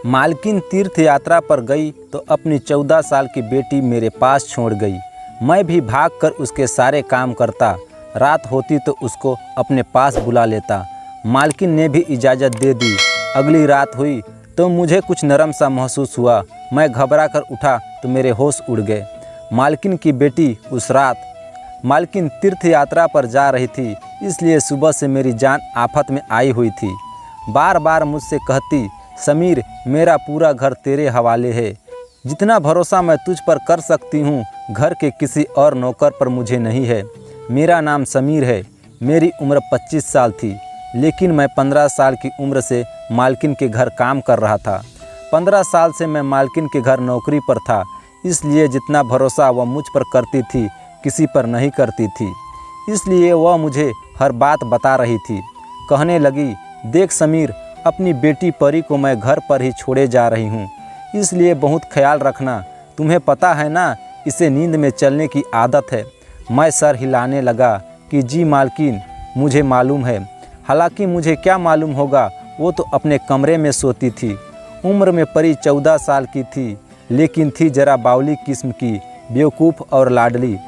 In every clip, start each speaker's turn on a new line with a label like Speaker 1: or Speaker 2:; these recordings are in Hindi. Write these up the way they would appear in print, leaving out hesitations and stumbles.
Speaker 1: मालकिन तीर्थ यात्रा पर गई तो अपनी 14 साल की बेटी मेरे पास छोड़ गई। मैं भी भागकर उसके सारे काम करता। रात होती तो उसको अपने पास बुला लेता। मालकिन ने भी इजाज़त दे दी। अगली रात हुई तो मुझे कुछ नरम सा महसूस हुआ। मैं घबरा कर उठा तो मेरे होश उड़ गए। मालकिन की बेटी उस रात मालकिन तीर्थ यात्रा पर जा रही थी, इसलिए सुबह से मेरी जान आफत में आई हुई थी। बार बार मुझसे कहती, समीर मेरा पूरा घर तेरे हवाले है। जितना भरोसा मैं तुझ पर कर सकती हूँ घर के किसी और नौकर पर मुझे नहीं है। मेरा नाम समीर है। मेरी उम्र 25 साल थी, लेकिन मैं 15 साल की उम्र से मालकिन के घर काम कर रहा था। 15 साल से मैं मालकिन के घर नौकरी पर था, इसलिए जितना भरोसा वह मुझ पर करती थी किसी पर नहीं करती थी। इसलिए वह मुझे हर बात बता रही थी। कहने लगी, देख समीर, अपनी बेटी परी को मैं घर पर ही छोड़े जा रही हूँ, इसलिए बहुत ख्याल रखना। तुम्हें पता है ना, इसे नींद में चलने की आदत है। मैं सर हिलाने लगा कि जी मालकिन, मुझे मालूम है। हालांकि मुझे क्या मालूम होगा, वो तो अपने कमरे में सोती थी। उम्र में परी 14 साल की थी, लेकिन थी जरा बावली किस्म की, बेवकूफ़ और लाडली।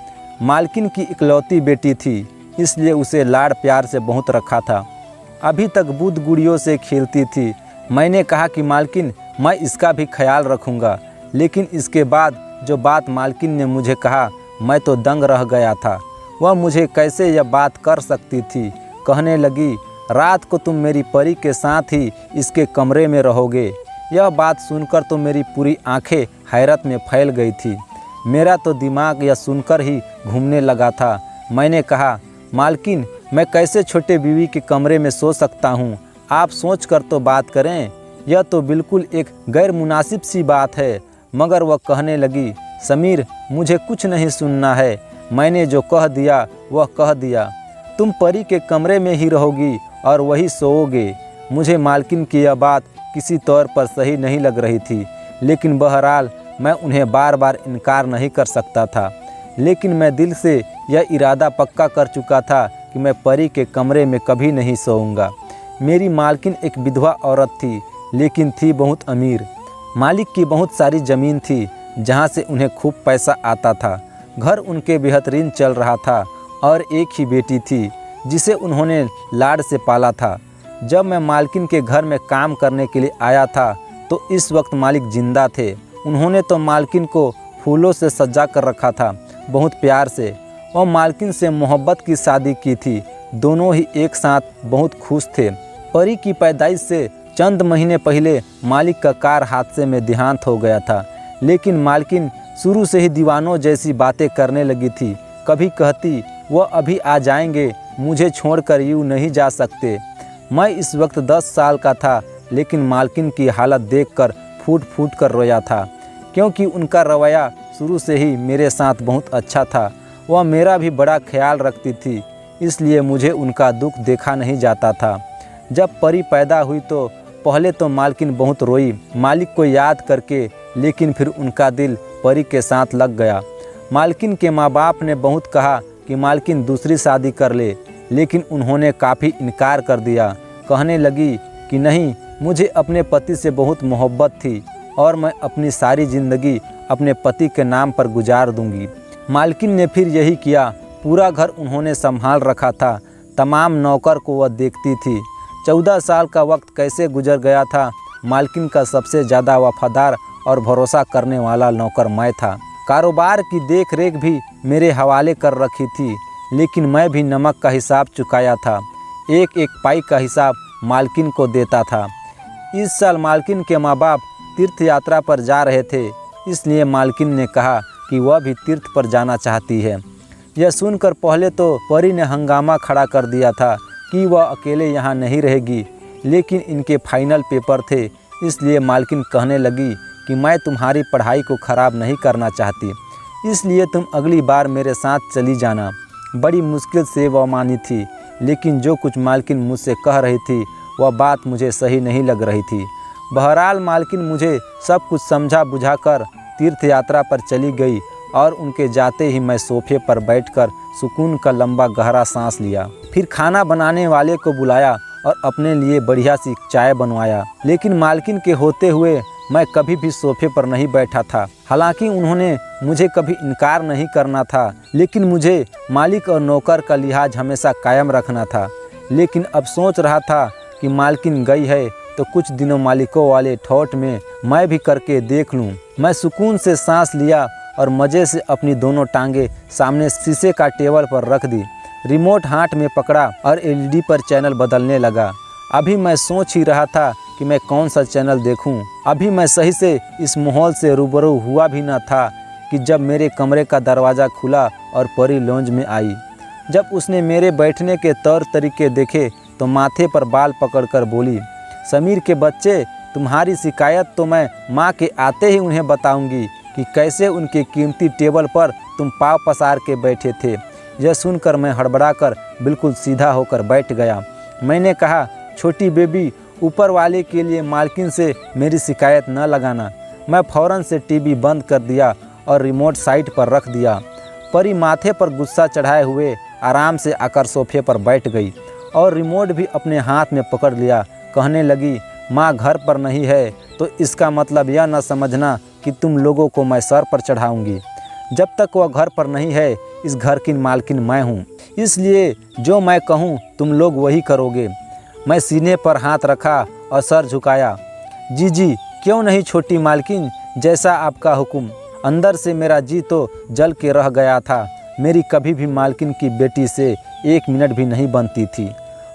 Speaker 1: मालकिन की इकलौती बेटी थी, इसलिए उसे लाड़ प्यार से बहुत रखा था। अभी तक बूद गुड़ियों से खेलती थी। मैंने कहा कि मालकिन, मैं इसका भी ख्याल रखूँगा। लेकिन इसके बाद जो बात मालकिन ने मुझे कहा, मैं तो दंग रह गया था। वह मुझे कैसे यह बात कर सकती थी। कहने लगी, रात को तुम मेरी परी के साथ ही इसके कमरे में रहोगे। यह बात सुनकर तो मेरी पूरी आंखें हैरत में फैल गई थी। मेरा तो दिमाग यह सुनकर ही घूमने लगा था। मैंने कहा, मालकिन, मैं कैसे छोटे बीवी के कमरे में सो सकता हूँ? आप सोच कर तो बात करें। यह तो बिल्कुल एक गैर मुनासिब सी बात है। मगर वह कहने लगी, समीर, मुझे कुछ नहीं सुनना है। मैंने जो कह दिया वह कह दिया। तुम परी के कमरे में ही रहोगी और वही सोओगे। मुझे मालकिन की यह बात किसी तौर पर सही नहीं लग रही थी, लेकिन बहरहाल मैं उन्हें बार बार इनकार नहीं कर सकता था। लेकिन मैं दिल से यह इरादा पक्का कर चुका था कि मैं परी के कमरे में कभी नहीं सोऊंगा। मेरी मालकिन एक विधवा औरत थी, लेकिन थी बहुत अमीर। मालिक की बहुत सारी ज़मीन थी, जहाँ से उन्हें खूब पैसा आता था। घर उनके बेहतरीन चल रहा था और एक ही बेटी थी, जिसे उन्होंने लाड से पाला था। जब मैं मालकिन के घर में काम करने के लिए आया था तो इस वक्त मालिक जिंदा थे। उन्होंने तो मालकिन को फूलों से सजा कर रखा था, बहुत प्यार से। और मालकिन से मोहब्बत की शादी की थी। दोनों ही एक साथ बहुत खुश थे। परी की पैदाइश से चंद महीने पहले मालिक का कार हादसे में देहांत हो गया था, लेकिन मालकिन शुरू से ही दीवानों जैसी बातें करने लगी थी। कभी कहती, वह अभी आ जाएंगे, मुझे छोड़कर यूँ नहीं जा सकते। मैं इस वक्त 10 साल का था, लेकिन मालकिन की हालत देखकर फूट फूट कर रोया था, क्योंकि उनका रवैया शुरू से ही मेरे साथ बहुत अच्छा था। वह मेरा भी बड़ा ख्याल रखती थी, इसलिए मुझे उनका दुख देखा नहीं जाता था। जब परी पैदा हुई तो पहले तो मालकिन बहुत रोई मालिक को याद करके, लेकिन फिर उनका दिल परी के साथ लग गया। मालकिन के माँ बाप ने बहुत कहा कि मालकिन दूसरी शादी कर ले, लेकिन उन्होंने काफ़ी इनकार कर दिया। कहने लगी कि नहीं, मुझे अपने पति से बहुत मोहब्बत थी और मैं अपनी सारी ज़िंदगी अपने पति के नाम पर गुजार दूंगी। मालकिन ने फिर यही किया। पूरा घर उन्होंने संभाल रखा था। तमाम नौकर को वह देखती थी। 14 साल का वक्त कैसे गुजर गया था। मालकिन का सबसे ज़्यादा वफादार और भरोसा करने वाला नौकर मैं था। कारोबार की देख रेख भी मेरे हवाले कर रखी थी, लेकिन मैं भी नमक का हिसाब चुकाया था। एक एक पाई का हिसाब मालकिन को देता था। इस साल मालकिन के माँ बाप तीर्थ यात्रा पर जा रहे थे, इसलिए मालकिन ने कहा कि वह भी तीर्थ पर जाना चाहती है। यह सुनकर पहले तो परी ने हंगामा खड़ा कर दिया था कि वह अकेले यहाँ नहीं रहेगी, लेकिन इनके फाइनल पेपर थे, इसलिए मालकिन कहने लगी कि मैं तुम्हारी पढ़ाई को ख़राब नहीं करना चाहती, इसलिए तुम अगली बार मेरे साथ चली जाना। बड़ी मुश्किल से वह मानी थी, लेकिन जो कुछ मालकिन मुझसे कह रही थी वह बात मुझे सही नहीं लग रही थी। बहरहाल मालकिन मुझे सब कुछ समझा बुझाकर तीर्थ यात्रा पर चली गई और उनके जाते ही मैं सोफे पर बैठकर सुकून का लंबा गहरा सांस लिया। फिर खाना बनाने वाले को बुलाया और अपने लिए बढ़िया सी चाय बनवाया। लेकिन मालकिन के होते हुए मैं कभी भी सोफे पर नहीं बैठा था। हालांकि उन्होंने मुझे कभी इनकार नहीं करना था, लेकिन मुझे मालिक और नौकर का लिहाज हमेशा कायम रखना था। लेकिन अब सोच रहा था कि मालकिन गई है तो कुछ दिनों मालिकों वाले ठौठ में मैं भी करके देख लूं। मैं सुकून से सांस लिया और मज़े से अपनी दोनों टांगे सामने शीशे का टेबल पर रख दी। रिमोट हाथ में पकड़ा और एलईडी पर चैनल बदलने लगा। अभी मैं सोच ही रहा था कि मैं कौन सा चैनल देखूं। अभी मैं सही से इस माहौल से रूबरू हुआ भी न था कि जब मेरे कमरे का दरवाज़ा खुला और परी लॉन्ज में आई। जब उसने मेरे बैठने के तौर तरीके देखे तो माथे पर बाल पकड़कर बोली, समीर के बच्चे, तुम्हारी शिकायत तो मैं माँ के आते ही उन्हें बताऊंगी कि कैसे उनके कीमती टेबल पर तुम पाँव पसार के बैठे थे। यह सुनकर मैं हड़बड़ाकर बिल्कुल सीधा होकर बैठ गया। मैंने कहा, छोटी बेबी, ऊपर वाले के लिए मालकिन से मेरी शिकायत न लगाना। मैं फ़ौरन से टीवी बंद कर दिया और रिमोट साइड पर रख दिया। परी माथे पर गुस्सा चढ़ाए हुए आराम से आकर सोफे पर बैठ गई और रिमोट भी अपने हाथ में पकड़ लिया। कहने लगी, माँ घर पर नहीं है तो इसका मतलब यह न समझना कि तुम लोगों को मैं सर पर चढ़ाऊंगी। जब तक वह घर पर नहीं है, इस घर की मालकिन मैं हूँ, इसलिए जो मैं कहूँ तुम लोग वही करोगे। मैं सीने पर हाथ रखा और सर झुकाया। जी, क्यों नहीं छोटी मालकिन, जैसा आपका हुक्म। अंदर से मेरा जी तो जल के रह गया था। मेरी कभी भी मालकिन की बेटी से एक मिनट भी नहीं बनती थी।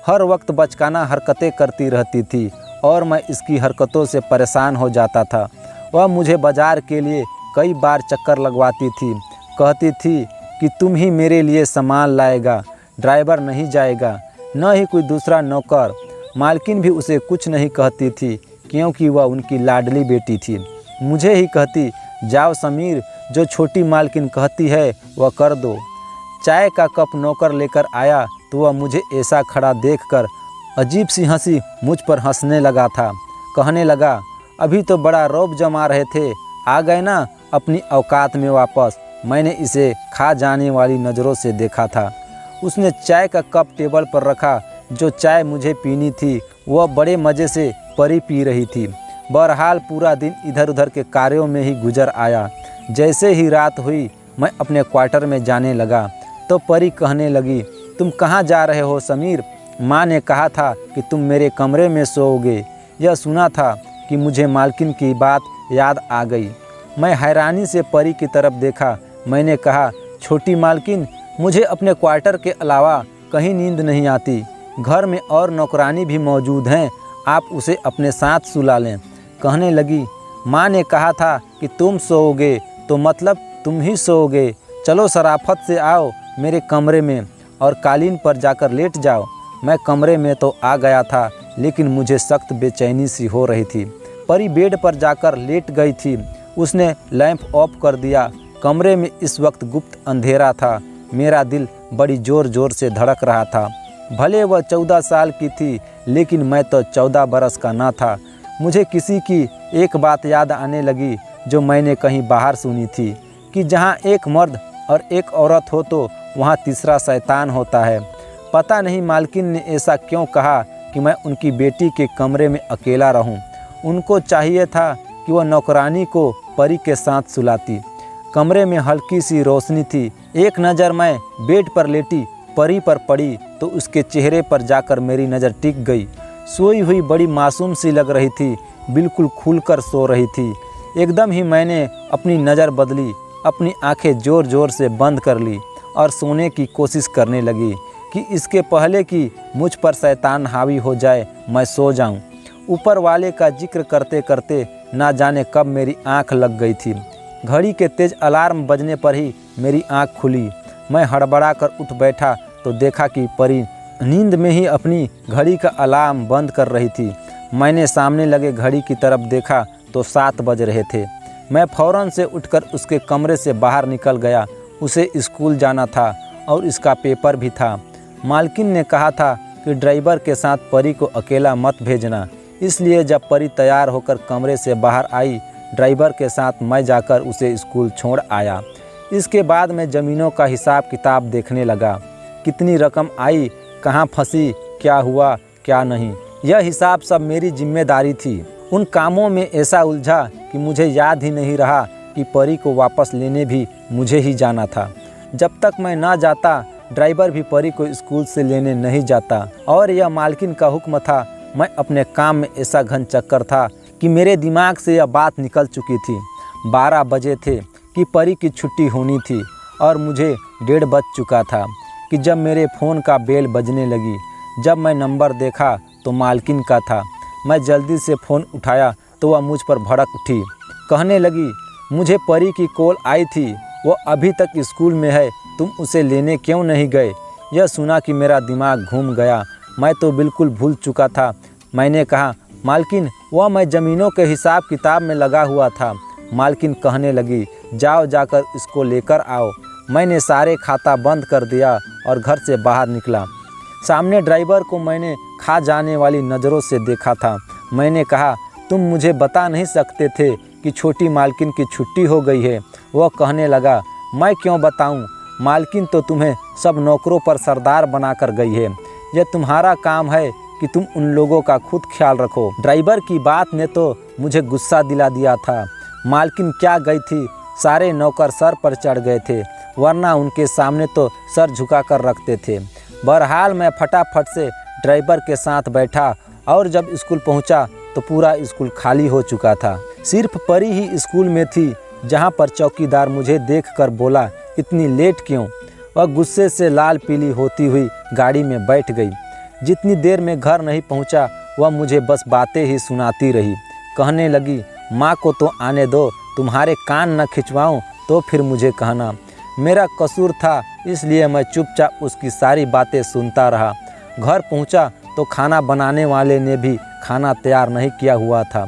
Speaker 1: हर वक्त बचकाना हरकतें करती रहती थी और मैं इसकी हरकतों से परेशान हो जाता था। वह मुझे बाजार के लिए कई बार चक्कर लगवाती थी। कहती थी कि तुम ही मेरे लिए सामान लाएगा, ड्राइवर नहीं जाएगा, न ही कोई दूसरा नौकर। मालकिन भी उसे कुछ नहीं कहती थी क्योंकि वह उनकी लाडली बेटी थी। मुझे ही कहती, जाओ समीर, जो छोटी मालकिन कहती है वह कर दो। चाय का कप नौकर लेकर आया तो वह मुझे ऐसा खड़ा देखकर अजीब सी हंसी मुझ पर हंसने लगा था। कहने लगा, अभी तो बड़ा रौब जमा रहे थे, आ गए ना अपनी औकात में वापस। मैंने इसे खा जाने वाली नज़रों से देखा था। उसने चाय का कप टेबल पर रखा। जो चाय मुझे पीनी थी वह बड़े मज़े से परी पी रही थी। बहरहाल पूरा दिन इधर उधर के कार्यों में ही गुजर आया। जैसे ही रात हुई मैं अपने क्वार्टर में जाने लगा तो परी कहने लगी, तुम कहाँ जा रहे हो समीर? माँ ने कहा था कि तुम मेरे कमरे में सोओगे। यह सुना था कि मुझे मालकिन की बात याद आ गई। मैं हैरानी से परी की तरफ देखा। मैंने कहा, छोटी मालकिन, मुझे अपने क्वार्टर के अलावा कहीं नींद नहीं आती। घर में और नौकरानी भी मौजूद हैं, आप उसे अपने साथ सुला लें। कहने लगी, माँ ने कहा था कि तुम सोओगे तो मतलब तुम ही सोओगे। चलो शराफत से आओ मेरे कमरे में और कालीन पर जाकर लेट जाओ। मैं कमरे में तो आ गया था, लेकिन मुझे सख्त बेचैनी सी हो रही थी। परी बेड पर जाकर लेट गई थी। उसने लैंप ऑफ कर दिया। कमरे में इस वक्त गुप्त अंधेरा था। मेरा दिल बड़ी ज़ोर ज़ोर से धड़क रहा था। भले वह 14 साल की थी, लेकिन मैं तो 14 बरस का ना था। मुझे किसी की एक बात याद आने लगी जो मैंने कहीं बाहर सुनी थी कि जहाँ एक मर्द और एक औरत हो तो वहाँ तीसरा शैतान होता है। पता नहीं मालकिन ने ऐसा क्यों कहा कि मैं उनकी बेटी के कमरे में अकेला रहूं। उनको चाहिए था कि वह नौकरानी को परी के साथ सुलाती। कमरे में हल्की सी रोशनी थी। एक नज़र मैं बेड पर लेटी परी पर पड़ी तो उसके चेहरे पर जाकर मेरी नज़र टिक गई। सोई हुई बड़ी मासूम सी लग रही थी, बिल्कुल खुलकर सो रही थी। एकदम ही मैंने अपनी नज़र बदली, अपनी आंखें ज़ोर ज़ोर से बंद कर ली और सोने की कोशिश करने लगी कि इसके पहले कि मुझ पर शैतान हावी हो जाए मैं सो जाऊं। ऊपर वाले का जिक्र करते करते ना जाने कब मेरी आंख लग गई थी। घड़ी के तेज अलार्म बजने पर ही मेरी आंख खुली। मैं हड़बड़ा कर उठ बैठा तो देखा कि परी नींद में ही अपनी घड़ी का अलार्म बंद कर रही थी। मैंने सामने लगे घड़ी की तरफ देखा तो 7 बज रहे थे। मैं फ़ौरन से उठकर उसके कमरे से बाहर निकल गया। उसे स्कूल जाना था और इसका पेपर भी था। मालकिन ने कहा था कि ड्राइवर के साथ परी को अकेला मत भेजना, इसलिए जब परी तैयार होकर कमरे से बाहर आई, ड्राइवर के साथ मैं जाकर उसे स्कूल छोड़ आया। इसके बाद मैं ज़मीनों का हिसाब किताब देखने लगा। कितनी रकम आई, कहाँ फंसी, क्या हुआ, क्या नहीं। यह हिसाब सब मेरी जिम्मेदारी थी। उन कामों में ऐसा उलझा कि मुझे याद ही नहीं रहा कि परी को वापस लेने भी मुझे ही जाना था। जब तक मैं ना जाता ड्राइवर भी परी को स्कूल से लेने नहीं जाता और यह मालकिन का हुक्म था। मैं अपने काम में ऐसा घन चक्कर था कि मेरे दिमाग से यह बात निकल चुकी थी। 12 बजे थे कि परी की छुट्टी होनी थी और मुझे 1:30 बज चुका था कि जब मेरे फ़ोन का बेल बजने लगी। जब मैं नंबर देखा तो मालकिन का था। मैं जल्दी से फ़ोन उठाया तो वह मुझ पर भड़क उठी। कहने लगी, मुझे परी की कॉल आई थी, वो अभी तक स्कूल में है, तुम उसे लेने क्यों नहीं गए। यह सुना कि मेरा दिमाग घूम गया। मैं तो बिल्कुल भूल चुका था। मैंने कहा, मालकिन वह मैं ज़मीनों के हिसाब किताब में लगा हुआ था। मालकिन कहने लगी, जाओ जाकर इसको लेकर आओ। मैंने सारे खाता बंद कर दिया और घर से बाहर निकला। सामने ड्राइवर को मैंने खा जाने वाली नज़रों से देखा था। मैंने कहा, तुम मुझे बता नहीं सकते थे कि छोटी मालकिन की छुट्टी हो गई है। वह कहने लगा, मैं क्यों बताऊं, मालकिन तो तुम्हें सब नौकरों पर सरदार बनाकर गई है। यह तुम्हारा काम है कि तुम उन लोगों का खुद ख्याल रखो। ड्राइवर की बात ने तो मुझे गुस्सा दिला दिया था। मालकिन क्या गई थी, सारे नौकर सर पर चढ़ गए थे, वरना उनके सामने तो सर झुका कर रखते थे। बहरहाल मैं फटाफट से ड्राइवर के साथ बैठा और जब स्कूल पहुंचा तो पूरा स्कूल खाली हो चुका था। सिर्फ परी ही स्कूल में थी, जहां पर चौकीदार मुझे देखकर बोला, इतनी लेट क्यों। वह गुस्से से लाल पीली होती हुई गाड़ी में बैठ गई। जितनी देर में घर नहीं पहुंचा, वह मुझे बस बातें ही सुनाती रही। कहने लगी, माँ को तो आने दो, तुम्हारे कान न खिंचवाऊं तो फिर मुझे कहना। मेरा कसूर था, इसलिए मैं चुपचाप उसकी सारी बातें सुनता रहा। घर पहुंचा तो खाना बनाने वाले ने भी खाना तैयार नहीं किया हुआ था।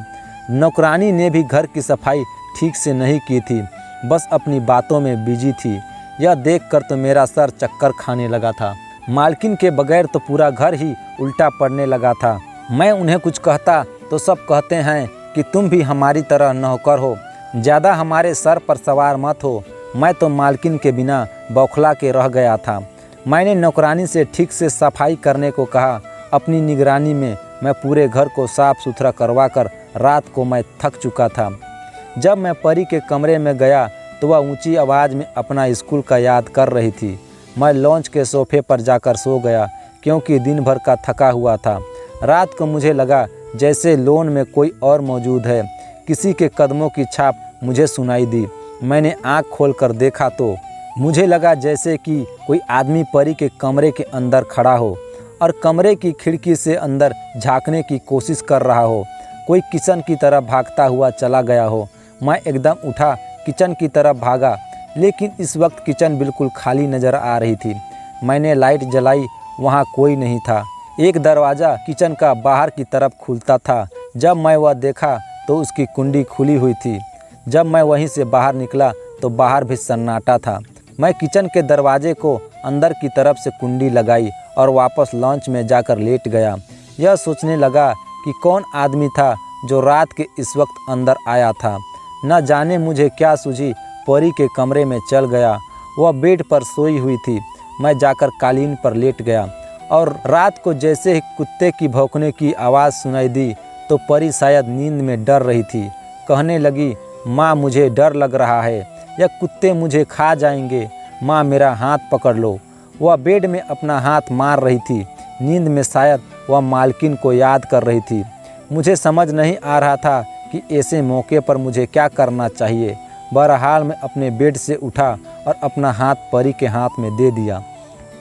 Speaker 1: नौकरानी ने भी घर की सफाई ठीक से नहीं की थी, बस अपनी बातों में बिजी थी। यह देखकर तो मेरा सर चक्कर खाने लगा था। मालकिन के बगैर तो पूरा घर ही उल्टा पड़ने लगा था। मैं उन्हें कुछ कहता तो सब कहते हैं कि तुम भी हमारी तरह नौकर हो, ज़्यादा हमारे सर पर सवार मत हो। मैं तो मालकिन के बिना बौखला के रह गया था। मैंने नौकरानी से ठीक से सफाई करने को कहा। अपनी निगरानी में मैं पूरे घर को साफ सुथरा करवाकर रात को मैं थक चुका था। जब मैं परी के कमरे में गया तो वह ऊंची आवाज़ में अपना स्कूल का याद कर रही थी। मैं लॉन्च के सोफे पर जाकर सो गया, क्योंकि दिन भर का थका हुआ था। रात को मुझे लगा जैसे लॉन में कोई और मौजूद है। किसी के कदमों की छाप मुझे सुनाई दी। मैंने आँख खोलकर देखा तो मुझे लगा जैसे कि कोई आदमी परी के कमरे के अंदर खड़ा हो और कमरे की खिड़की से अंदर झांकने की कोशिश कर रहा हो। कोई किचन की तरफ भागता हुआ चला गया हो। मैं एकदम उठा, किचन की तरफ भागा, लेकिन इस वक्त किचन बिल्कुल खाली नज़र आ रही थी। मैंने लाइट जलाई, वहाँ कोई नहीं था। एक दरवाज़ा किचन का बाहर की तरफ खुलता था। जब मैं वह देखा तो उसकी कुंडी खुली हुई थी। जब मैं वहीं से बाहर निकला तो बाहर भी सन्नाटा था। मैं किचन के दरवाजे को अंदर की तरफ से कुंडी लगाई और वापस लॉन्च में जाकर लेट गया। यह सोचने लगा कि कौन आदमी था जो रात के इस वक्त अंदर आया था। न जाने मुझे क्या सूझी, परी के कमरे में चल गया। वह बेड पर सोई हुई थी। मैं जाकर कालीन पर लेट गया और रात को जैसे ही कुत्ते की भौंकने की आवाज़ सुनाई दी तो परी शायद नींद में डर रही थी। कहने लगी, माँ मुझे डर लग रहा है, यह कुत्ते मुझे खा जाएंगे, माँ मेरा हाथ पकड़ लो। वह बेड में अपना हाथ मार रही थी। नींद में शायद वह मालकिन को याद कर रही थी। मुझे समझ नहीं आ रहा था कि ऐसे मौके पर मुझे क्या करना चाहिए। बहरहाल मैं अपने बेड से उठा और अपना हाथ परी के हाथ में दे दिया।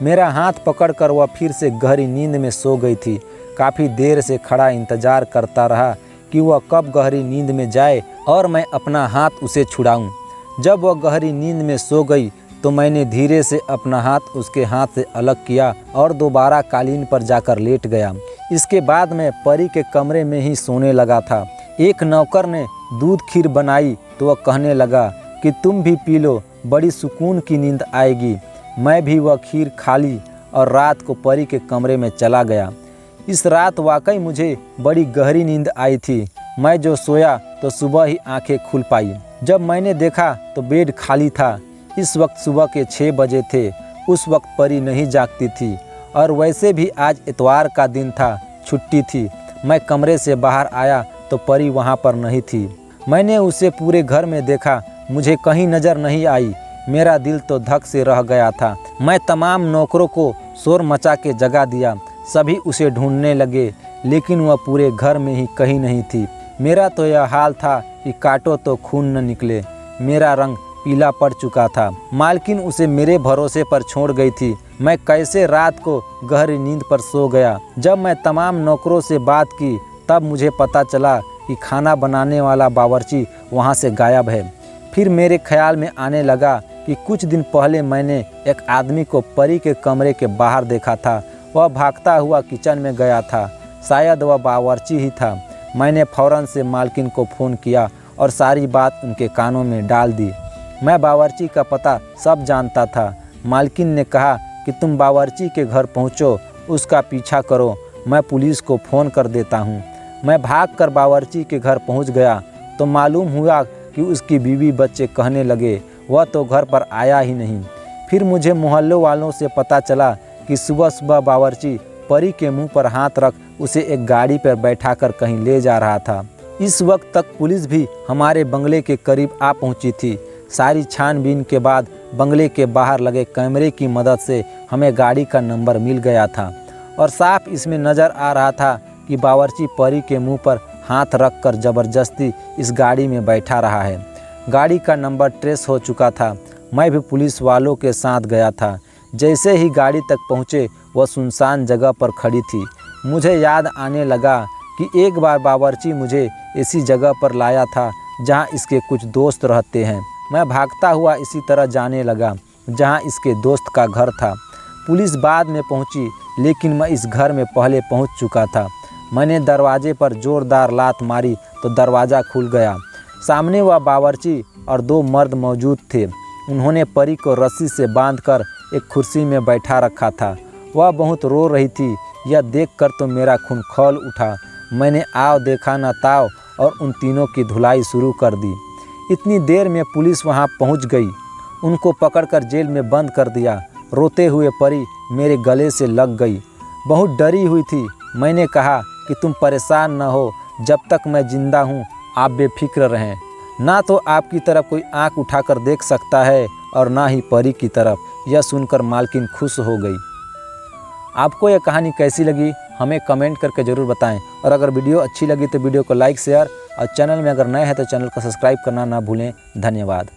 Speaker 1: मेरा हाथ पकड़कर वह फिर से गहरी नींद में सो गई थी। काफ़ी देर से खड़ा इंतज़ार करता रहा कि वह कब गहरी नींद में जाए और मैं अपना हाथ उसे छुड़ाऊं। जब वह गहरी नींद में सो गई तो मैंने धीरे से अपना हाथ उसके हाथ से अलग किया और दोबारा कालीन पर जाकर लेट गया। इसके बाद मैं परी के कमरे में ही सोने लगा था। एक नौकर ने दूध खीर बनाई तो वह कहने लगा कि तुम भी पी लो, बड़ी सुकून की नींद आएगी। मैं भी वह खीर खा ली और रात को परी के कमरे में चला गया। इस रात वाकई मुझे बड़ी गहरी नींद आई थी। मैं जो सोया तो सुबह ही आंखें खुल पाई। जब मैंने देखा तो बेड खाली था। इस वक्त सुबह के 6 बजे थे। उस वक्त परी नहीं जागती थी और वैसे भी आज इतवार का दिन था, छुट्टी थी। मैं कमरे से बाहर आया तो परी वहाँ पर नहीं थी। मैंने उसे पूरे घर में देखा, मुझे कहीं नज़र नहीं आई। मेरा दिल तो धक से रह गया था। मैं तमाम नौकरों को शोर मचा के जगा दिया। सभी उसे ढूंढने लगे, लेकिन वह पूरे घर में ही कहीं नहीं थी। मेरा तो यह हाल था कि काटो तो खून न निकले। मेरा रंग पीला पड़ चुका था। मालकिन उसे मेरे भरोसे पर छोड़ गई थी। मैं कैसे रात को गहरी नींद पर सो गया। जब मैं तमाम नौकरों से बात की तब मुझे पता चला कि खाना बनाने वाला बावर्ची वहाँ से गायब है। फिर मेरे ख्याल में आने लगा कि कुछ दिन पहले मैंने एक आदमी को परी के कमरे के बाहर देखा था। वह भागता हुआ किचन में गया था। शायद वह बावर्ची ही था। मैंने फ़ौरन से मालकिन को फ़ोन किया और सारी बात उनके कानों में डाल दी। मैं बावर्ची का पता सब जानता था। मालकिन ने कहा कि तुम बावर्ची के घर पहुंचो, उसका पीछा करो, मैं पुलिस को फ़ोन कर देता हूं। मैं भागकर बावर्ची के घर पहुंच गया तो मालूम हुआ कि उसकी बीवी बच्चे कहने लगे वह तो घर पर आया ही नहीं। फिर मुझे मोहल्लों वालों से पता चला कि सुबह सुबह बावर्ची परी के मुंह पर हाथ रख उसे एक गाड़ी पर बैठाकर कहीं ले जा रहा था। इस वक्त तक पुलिस भी हमारे बंगले के करीब आ पहुंची थी। सारी छानबीन के बाद बंगले के बाहर लगे कैमरे की मदद से हमें गाड़ी का नंबर मिल गया था और साफ इसमें नज़र आ रहा था कि बावर्ची परी के मुंह पर हाथ रखकर ज़बरदस्ती इस गाड़ी में बैठा रहा है। गाड़ी का नंबर ट्रेस हो चुका था। मैं भी पुलिस वालों के साथ गया था। जैसे ही गाड़ी तक पहुँचे वह सुनसान जगह पर खड़ी थी। मुझे याद आने लगा कि एक बार बावर्ची मुझे इसी जगह पर लाया था जहाँ इसके कुछ दोस्त रहते हैं। मैं भागता हुआ इसी तरह जाने लगा जहाँ इसके दोस्त का घर था। पुलिस बाद में पहुंची, लेकिन मैं इस घर में पहले पहुंच चुका था। मैंने दरवाजे पर ज़ोरदार लात मारी तो दरवाज़ा खुल गया। सामने वह बावर्ची और दो मर्द मौजूद थे। उन्होंने परी को रस्सी से बांधकर एक कुर्सी में बैठा रखा था। वह बहुत रो रही थी। यह देखकर तो मेरा खून खौल उठा। मैंने आओ देखा न ताव और उन तीनों की धुलाई शुरू कर दी। इतनी देर में पुलिस वहां पहुंच गई। उनको पकड़कर जेल में बंद कर दिया। रोते हुए परी मेरे गले से लग गई। बहुत डरी हुई थी। मैंने कहा कि तुम परेशान न हो, जब तक मैं जिंदा हूँ आप बेफिक्र रहें। ना तो आपकी तरफ कोई आंख उठाकर देख सकता है और ना ही परी की तरफ। यह सुनकर मालकिन खुश हो गई। आपको यह कहानी कैसी लगी हमें कमेंट करके ज़रूर बताएं और अगर वीडियो अच्छी लगी तो वीडियो को लाइक शेयर और चैनल में अगर नए हैं तो चैनल को सब्सक्राइब करना ना भूलें। धन्यवाद।